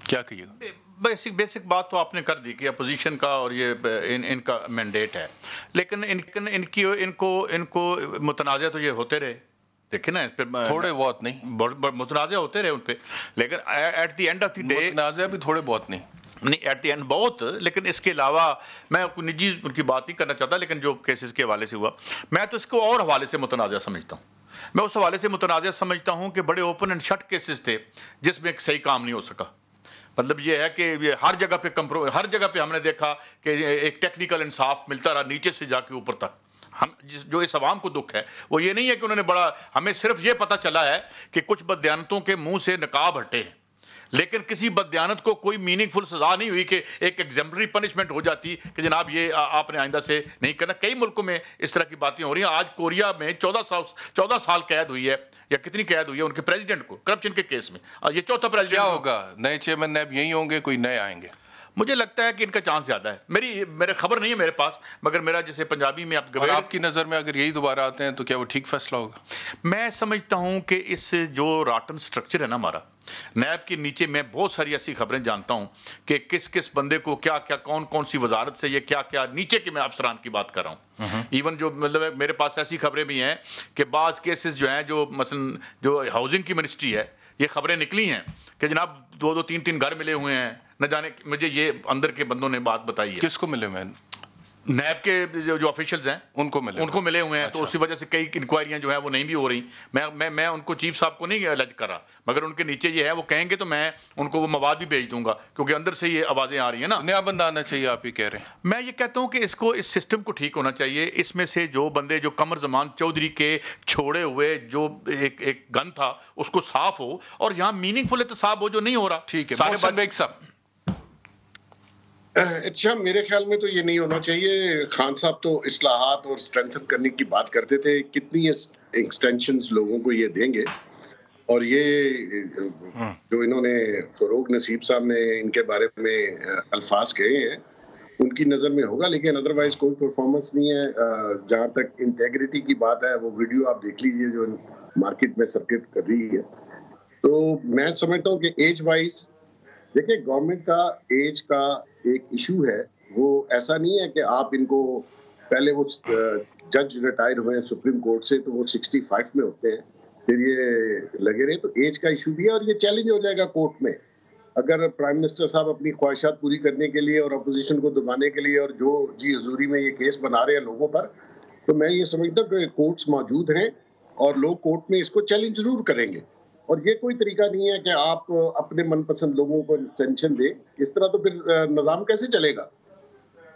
کیا کہیے گا. بیسک بات تو آپ نے کر دی کہ اپوزیشن کا اور یہ ان کا مینڈیٹ ہے, لیکن ان کو متنازع تو یہ ہوتے رہے, دیکھیں نا, تھوڑے بہت نہیں, متنازع ہوتے رہے ان پہ, لیکن at the end of the day متنازع بھی تھوڑے بہت نہیں ایٹ دی اینڈ بہت. لیکن اس کے علاوہ میں کوئی نجی ان کی بات نہیں کرنا چاہتا, لیکن جو کیسز کے حوالے سے ہوا, میں تو اس کو اور حوالے سے متنازع سمجھتا ہوں. میں اس حوالے سے متنازع سمجھتا ہوں کہ بڑے اوپن اینڈ شٹ کیسز تھے جس میں ایک صحیح کام نہیں ہو سکا. مطلب یہ ہے کہ ہر جگہ پہ ہم نے دیکھا کہ ایک ٹیکنیکل انصاف ملتا رہا نیچے سے جا کے اوپر تک. ہم جو اس عوام کو دکھ ہے وہ یہ نہیں ہے کہ انہوں نے بڑا, ہمیں صرف یہ پتہ چلا ہے کہ کچھ بددیانتوں کے منہ سے نقاب ہٹے ہیں, لیکن کسی بددیانت کو کوئی میننگ فل سزا نہیں ہوئی کہ ایک ایگزمپلری پنشمنٹ ہو جاتی کہ جناب یہ آپ نے آئندہ سے نہیں کرنا. کئی ملکوں میں اس طرح کی باتیں ہو رہی ہیں. آج کوریا میں 14 سال قید ہوئی ہے, یا کتنی قید ہوئی ہے ان کے پریزیڈنٹ کو کرپشن کے کیس میں. یہ چوتھا پریزیڈنٹ. کیا ہوگا, نئے چیئرمین نیب یہی ہوں گے, کوئی نئے آئیں گے؟ مجھے لگتا ہے کہ ان کا چانس زیادہ ہے. میرے خبر نہیں ہے میرے پاس, مگر میرا جیسے پنجابی میں آپ کی نظر میں اگر یہی دوبارہ آتے ہیں تو کیا وہ ٹھیک فیصلہ ہوگا؟ میں سمجھتا ہوں کہ اس جو راٹن سٹرکچر ہے نا ہمارا نیب کے نیچے, میں بہت ساری ایسی خبریں جانتا ہوں کہ کس بندے کو کیا کون سی وزارت سے یہ کیا نیچے کے, میں افسران کی بات کر رہا ہوں. ایون جو مطلب میرے پاس ایسی خبریں بھی ہیں کہ بعض کیسز جو ہیں, جو مثلا جو ہاؤسنگ کی منسٹری ہے, یہ خبریں نکلی ہیں کہ جناب 2-3 گھر ملے ہوئے ہیں. نہ جانے مجھے یہ اندر کے بندوں نے بات بتائی ہے. کس کو ملے ہوئے ہیں؟ نیب کے جو آفیشلز ہیں ان کو ملے ہوئے ہیں. تو اسی وجہ سے کئی انکوائریاں جو ہیں وہ نہیں بھی ہو رہی. میں ان کو چیف صاحب کو نہیں الرج کر رہا, مگر ان کے نیچے یہ ہے, وہ کہیں گے تو میں ان کو وہ مواد بھی بھیج دوں گا, کیونکہ اندر سے یہ آوازیں آ رہی ہیں نا. نیا بندہ آنا چاہیے آپ یہ کہہ رہے ہیں. میں یہ کہتا ہوں کہ اس سسٹم کو ٹھیک ہونا چاہیے. اس میں سے جو بندے جو قمر زمان چودھری کے چھوڑے ہوئے جو ایک گن تھا اس کو صاف ہو, اور یہاں میننگ فل احتساب ہو جو نہیں ہو رہا. ٹھیک ہے سارے اچھا, میرے خیال میں تو یہ نہیں ہونا چاہیے. خان صاحب تو اصلاحات اور اسٹرینتھن کرنے کی بات کرتے تھے, کتنی ایکسٹینشنز لوگوں کو یہ دیں گے, اور یہ جو انہوں نے فروغ نصیب صاحب نے ان کے بارے میں الفاظ کہے ہیں ان کی نظر میں ہوگا, لیکن ادروائز کوئی پرفارمنس نہیں ہے. جہاں تک انٹیگریٹی کی بات ہے, وہ ویڈیو آپ دیکھ لیجئے جو مارکیٹ میں سرکٹ کر رہی ہے. تو میں سمجھتا ہوں کہ ایج وائز دیکھیں, گورنمنٹ کا ایج کا ایک ایشو ہے. وہ ایسا نہیں ہے کہ آپ ان کو پہلے وہ جج ریٹائر ہوئے ہیں سپریم کورٹ سے تو وہ 65 میں ہوتے ہیں, پھر یہ لگے رہے. تو ایج کا ایشو بھی ہے, اور یہ چیلنج ہو جائے گا کورٹ میں اگر پرائم منسٹر صاحب اپنی خواہشات پوری کرنے کے لیے اور اپوزیشن کو دبانے کے لیے اور جو جی حضوری میں یہ کیس بنا رہے ہیں لوگوں پر. تو میں یہ سمجھتا ہوں کہ کورٹس موجود ہیں اور لوگ کورٹ میں اس کو چیلنج ضرور کریں گے. اور یہ کوئی طریقہ نہیں ہے کہ آپ اپنے من پسند لوگوں کو ایکسٹینشن دیں. اس طرح تو پھر نظام کیسے چلے گا؟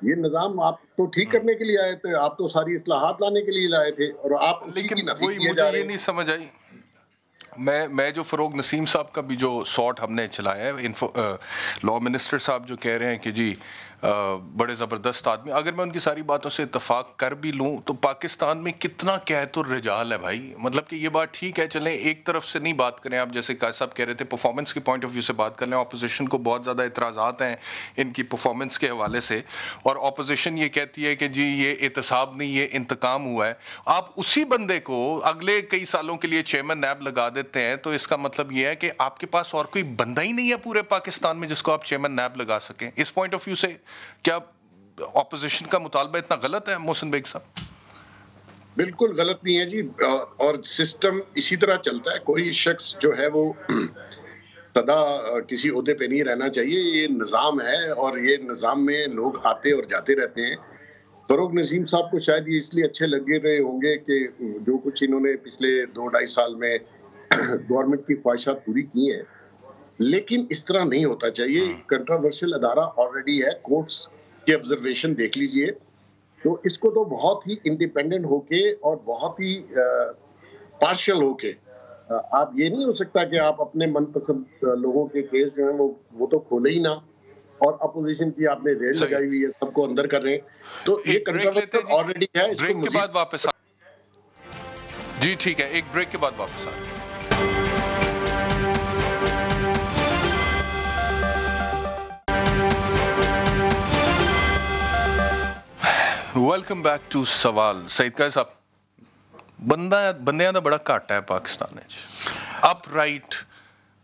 یہ نظام آپ تو ٹھیک کرنے کے لیے آئے تھے, آپ تو ساری اصلاحات لانے کے لیے لائے تھے, اور آپ لیکن وہی مجھے یہ نہیں سمجھ آئی. میں جو فروغ نسیم صاحب کا بھی جو سارٹ ہم نے چلایا ہے, لا منسٹر صاحب جو کہہ رہے ہیں کہ جی بڑے زبردست آدمی, اگر میں ان کی ساری باتوں سے اتفاق کر بھی لوں تو پاکستان میں کتنا قحط الرجال ہے بھائی. مطلب کہ یہ بات ٹھیک ہے, چلیں ایک طرف سے نہیں بات کریں آپ, جیسے قائد صاحب کہہ رہے تھے پرفارمنس کے پوائنٹ آف ویو سے بات کر لیں. اپوزیشن کو بہت زیادہ اعتراضات ہیں ان کی پرفارمنس کے حوالے سے, اور اپوزیشن یہ کہتی ہے کہ جی یہ احتساب نہیں, یہ انتقام ہوا ہے. آپ اسی بندے کو اگلے کئی سالوں کے لیے چیئرمین نیب لگا دیتے ہیں, تو اس کا مطلب یہ ہے کہ آپ کے پاس اور کوئی بندہ ہی نہیں ہے پورے پاکستان میں جس کو آپ چیئرمین نیب لگا سکیں. اس پوائنٹ آف ویو سے کیا اپوزیشن کا مطالبہ اتنا غلط ہے محسن بیگ صاحب؟ بالکل غلط نہیں ہے جی, اور سسٹم اسی طرح چلتا ہے. کوئی شخص جو ہے وہ سدا کسی عہدے پہ نہیں رہنا چاہیے. یہ نظام ہے اور یہ نظام میں لوگ آتے اور جاتے رہتے ہیں. فروغ نسیم صاحب کو شاید یہ اس لیے اچھے لگے رہے ہوں گے کہ جو کچھ انہوں نے پچھلے 2-2.5 سال میں گورنمنٹ کی خواہشات پوری کی ہیں، لیکن اس طرح نہیں ہوتا چاہیے. کنٹراورشل ادارہ آلریڈی ہے، کورٹس کی آبزرویشن دیکھ لیجئے، تو اس کو تو بہت ہی انڈیپینڈنٹ ہو کے اور بہت ہی پارشل ہو کے، آپ یہ نہیں ہو سکتا کہ آپ اپنے من پسند لوگوں کے کیس جو ہیں وہ تو کھولے ہی نہ، اور اپوزیشن کی آپ نے ریڈ لگائی ہوئی ہے، سب کو اندر کر رہے ہیں. تو یہ کنٹراورشل آلریڈی ہے. اس کو بریک کے بعد واپس جی ٹھیک ہے، ایک بریک کے بعد واپس آ رہے ہیں. ویلکم بیک ٹو سوال. سعید قائد صاحب، بندیاں دا بڑا گھٹ ہے پاکستان وچ. اپ رائٹ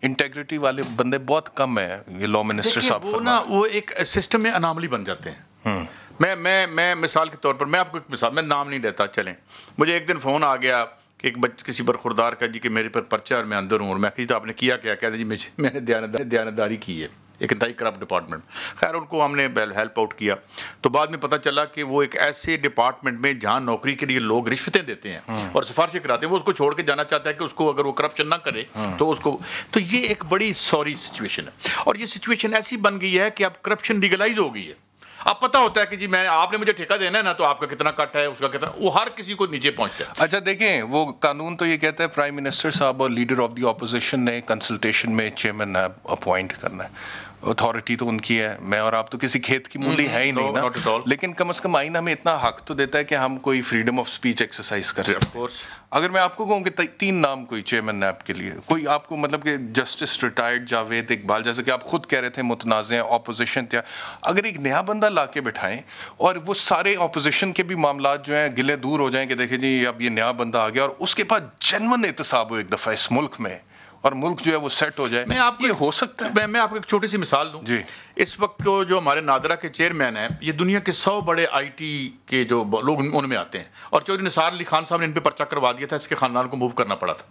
انٹیگریٹی والے بندے بہت کم ہیں. یہ لا منسٹر صاحب وہ ایک سسٹم میں اناملی بن جاتے ہیں. میں مثال کے طور پر میں آپ کو ایک مثال، میں نام نہیں دیتا، چلیں مجھے ایک دن فون آ گیا کہ ایک کسی برخوردار کا جی کہ میرے پر پرچہ اور میں اندر ہوں، اور میں کہی تو آپ نے کیا کہتے جی میں نے دیانتداری کی ہے، ایک انتہائی کرپٹ ڈپارٹمنٹ. خیر ان کو ہم نے ہیلپ آؤٹ کیا، تو بعد میں پتہ چلا کہ وہ ایک ایسے ڈپارٹمنٹ میں جہاں نوکری کے لیے لوگ رشوتیں دیتے ہیں اور سفارشیں کراتے ہیں، وہ اس کو چھوڑ کے جانا چاہتا ہے کہ اس کو اگر وہ کرپشن نہ کرے تو اس کو. تو یہ ایک بڑی سوری سچویشن ہے، اور یہ سچویشن ایسی بن گئی ہے کہ اب کرپشن لیگلائز ہو گئی ہے. اب پتہ ہوتا ہے کہ جی آپ نے مجھے ٹھیکہ دینا ہے نا، تو آپ کا کتنا کٹ ہے، اس کا کتنا، وہ ہر کسی کو نیچے پہنچتا ہے. اچھا دیکھیں، وہ قانون تو یہ کہتا ہے پرائم منسٹر صاحب اور لیڈر آف دی اپوزیشن نے کنسلٹیشن میں چیئرمین اپوائنٹ کرنا ہے. اتھارٹی تو ان کی ہے، میں اور آپ تو کسی کھیت کی مولی ہے ہی نہیں نا، لیکن کم از کم آئین ہمیں اتنا حق تو دیتا ہے کہ ہم کوئی فریڈم آف سپیچ ایکسرسائز کر سکتے ہیں. اگر میں آپ کو کہوں کہ 3 نام کوئی چیئرمین نیب کے لیے، کوئی آپ کو مطلب کہ جسٹس ریٹائرڈ جاوید اقبال، جیسے کہ آپ خود کہہ رہے تھے متنازع اپوزیشن تھا، اگر ایک نیا بندہ لا کے بٹھائیں اور وہ سارے اپوزیشن کے بھی معاملات جو ہیں گلے دور ہو جائیں کہ دیکھیں جی اب یہ نیا بندہ آ گیا، اور اس کے بعد جنون احتساب ہو ایک دفعہ اس ملک میں اور ملک جو ہے وہ سیٹ ہو جائے، یہ ہو سکتا ہے. میں آپ کو ایک چھوٹی سی مثال دوں جی. اس وقت جو ہمارے نادرا کے چیئرمین ہیں، یہ دنیا کے 100 بڑے آئی ٹی کے جو لوگ ان میں آتے ہیں، اور چودھری نثار علی خان صاحب نے ان پہ پرچہ کروا دیا تھا، اس کے خاندان کو موو کرنا پڑا تھا.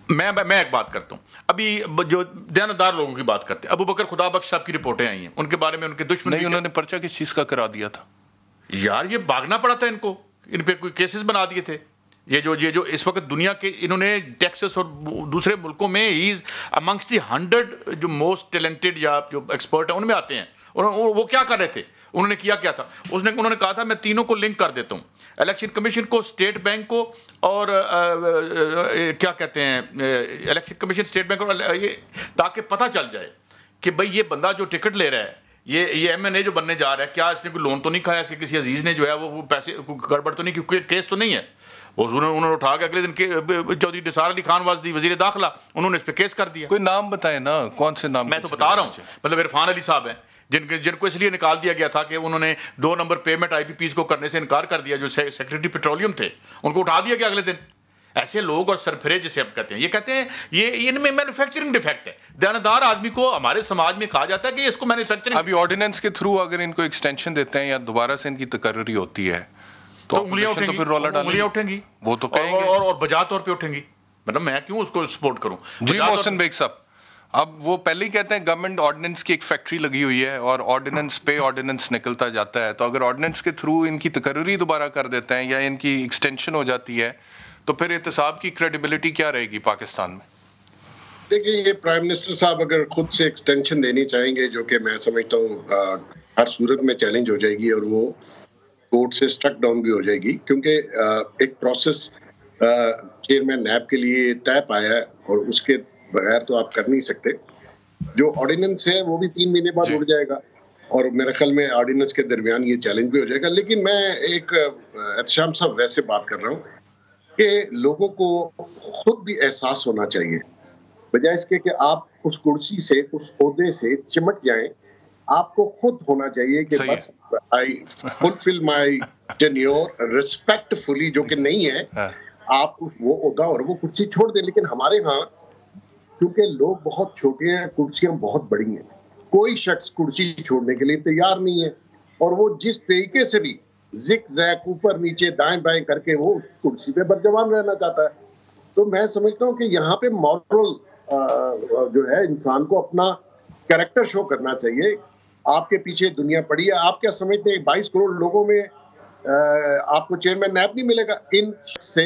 میں ایک بات کرتا ہوں، ابھی جو دیانتدار لوگوں کی بات کرتے ہیں، ابو بکر خدا بخش صاحب کی رپورٹیں آئی ہیں، ان کے بارے میں ان کے دشمن نہیں، انہوں نے پرچہ کس چیز کا کرا دیا تھا یار؟ یہ بھاگنا پڑا تھا ان کو، ان پہ کوئی کیسز بنا دیے تھے. یہ جو اس وقت دنیا کے انہوں نے ٹیکسس اور دوسرے ملکوں میں ہی از امنگس دی 100 جو موسٹ ٹیلنٹڈ یا جو ایکسپرٹ ہیں ان میں آتے ہیں. وہ کیا کر رہے تھے، انہوں نے کیا تھا، انہوں نے کہا تھا میں تینوں کو لنک کر دیتا ہوں، الیکشن کمیشن کو، اسٹیٹ بینک کو، اور کیا کہتے ہیں الیکشن کمیشن، اسٹیٹ بینک، اور تاکہ پتہ چل جائے کہ بھئی یہ بندہ جو ٹکٹ لے رہا ہے، یہ ایم این اے جو بننے جا رہا ہے، کیا اس نے کوئی لون تو نہیں کھایا، اس کے کسی عزیز نے جو ہے وہ پیسے گڑبڑ تو نہیں، کیونکہ کیس تو نہیں ہے. انہوں نے اٹھا کے اگلے دن چودھری نثار علی خان وزیر وزیر داخلہ، انہوں نے اس پہ کیس کر دیا. کوئی نام بتائیں نا، کون سے نام؟ میں تو بتا رہا ہوں، مطلب عرفان علی صاحب ہیں جن کو اس لیے نکال دیا گیا تھا کہ انہوں نے 2 نمبر پیمنٹ آئی پی پیز کو کرنے سے انکار کر دیا، جو سیکرٹری پیٹرولیم تھے ان کو اٹھا دیا گیا اگلے دن. ایسے لوگ اور سرفرے جسے اب کہتے ہیں، یہ کہتے ہیں یہ ان میں مینوفیکچرنگ ڈیفیکٹ ہے. دیانتدار آدمی کو ہمارے سماج میں کہا جاتا ہے کہ اس کو مینوفیکچرنگ. ابھی آرڈیننس کے تھرو اگر ان کو ایکسٹینشن دیتے ہیں یا دوبارہ سے ان کی تقرری ہوتی ہے تو انگلیاں اٹھیں گی، وہ تو کہیں گے، اور بجا طور پہ اٹھیں گی. مطلب میں کیوں اس کو سپورٹ کروں؟ جی محسن بیگ صاحب، اب وہ پہلے ہی کہتے ہیں گورنمنٹ آرڈیننس کی ایک فیکٹری لگی ہوئی ہے اور آرڈیننس پہ آرڈیننس نکلتا جاتا ہے، تو اگر آرڈیننس کے تھرو ان کی تقرری دوبارہ کر دیتے ہیں یا ان کی ایکسٹینشن ہو جاتی ہے تو پھر احتساب کی کریڈیبلٹی کیا رہے گی پاکستان میں؟ دیکھیں، یہ پرائم منسٹر صاحب اگر خود سے ایکسٹینشن دینی چاہیں گے، جو کہ میں سمجھتا ہوں ہر صورت میں چیلنج ہو جائے گی اور وہ کورٹ سے سٹرک ڈاؤن بھی ہو جائے گی، کیونکہ ایک پروسیس چیئرمین نیب کے لیے طے پایا ہے اور اس کے بغیر تو آپ کر نہیں سکتے. جو آرڈیننس ہے وہ بھی 3 مہینے بعد اڑ جائے گا، اور میرے خیال میں آرڈیننس کے درمیان یہ چیلنج بھی ہو جائے گا. لیکن میں ایک احتشام صاحب ویسے بات کر رہا ہوں کہ لوگوں کو خود بھی احساس ہونا چاہیے، بجائے اس کے کہ آپ اس کرسی سے، اس عہدے سے چمٹ جائیں. آپ کو خود ہونا چاہیے کہ بس آئی فلفل مائی ٹینیور ریسپیکٹفلی، جو کہ نہیں ہے، آپ وہ عہدہ اور وہ کرسی چھوڑ دیں. لیکن ہمارے ہاں کیونکہ لوگ بہت چھوٹے ہیں، کرسیاں بہت بڑی ہیں، کوئی شخص کرسی چھوڑنے کے لیے تیار نہیں ہے، اور وہ جس طریقے سے بھی زک زیک اوپر نیچے دائیں بائیں کر کے وہ اس کرسی پہ برجوان رہنا چاہتا ہے. تو میں سمجھتا ہوں کہ یہاں پہ مورل جو ہے انسان کو اپنا کریکٹر شو کرنا چاہیے. آپ کے پیچھے دنیا پڑی ہے، آپ کیا سمجھتے ہیں 22 کروڑ لوگوں میں آپ کو چیئرمین نیب نہیں ملے گا؟ ان سے